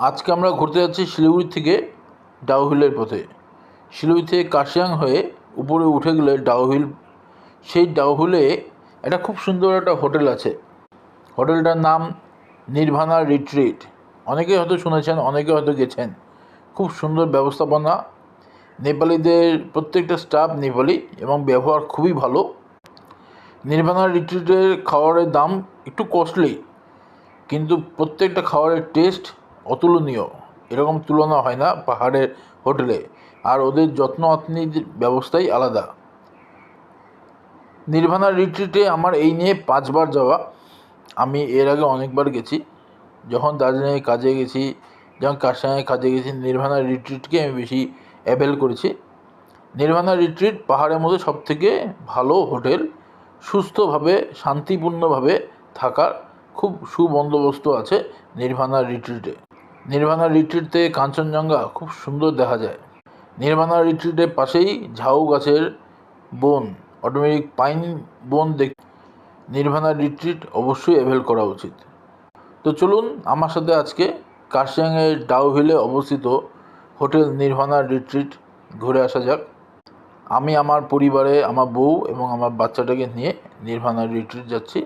আজকে আমরা ঘুরতে যাচ্ছি শিলিগুড়ি থেকে ডাউহিলের পথে। শিলিগুড়ি থেকে কার্শিয়াং হয়ে উপরে উঠে গেলে ডাউহিল, সেই ডাউহিলে একটা খুব সুন্দর একটা হোটেল আছে। হোটেলটার নাম নির্ভানা রিট্রিট। অনেকে হয়তো শুনেছেন, অনেকে হয়তো গেছেন। খুব সুন্দর ব্যবস্থাপনা, নেপালিদের প্রত্যেকটা স্টাফ নেপালি এবং ব্যবহার খুবই ভালো। নির্ভানা রিট্রিটের খাবারের দাম একটু কস্টলি, কিন্তু প্রত্যেকটা খাবারের টেস্ট অতুলনীয়। এরকম তুলনা হয় না পাহাড়ের হোটেলে। আর ওদের যত্ন আত্মির ব্যবস্থাই আলাদা। নির্ভানা রিট্রিটে আমার এই নিয়ে 5বার যাওয়া। আমি এর আগে অনেকবার গেছি, যখন দার্জিলিংয়ে কাজে গেছি, যখন কার্শিয়াংয়ে কাজে গেছি, নির্ভানা রিট্রিটকে আমি বেশি অ্যাভেল করেছি। নির্ভানা রিট্রিট পাহাড়ের মধ্যে সবথেকে ভালো হোটেল। সুস্থভাবে, শান্তিপূর্ণভাবে থাকার খুব সুবন্দোবস্ত আছে নির্ভানা রিট্রিটে। নির্ভানা রিট্রিট থেকে কাঞ্চনজঙ্ঘা খুব সুন্দর দেখা যায়। নির্ভানা রিট্রিটের পাশেই ঝাউ গাছের বন, অটোমেটিক পাইন বন নির্ভানা রিট্রিট অবশ্যই অ্যাভেল করা উচিত। তো চলুন আমার সাথে আজকে কার্শিয়াংয়ের ডাউহিলে অবস্থিত হোটেল নির্ভানা রিট্রিট ঘুরে আসা যাক। আমি আমার পরিবারে, আমার বউ এবং আমার বাচ্চাটাকে নিয়ে নির্ভানা রিট্রিট যাচ্ছি।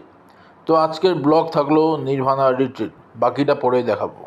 তো আজকের ব্লগ থাকলো নির্ভানা রিট্রিট, বাকিটা পরে দেখাবো।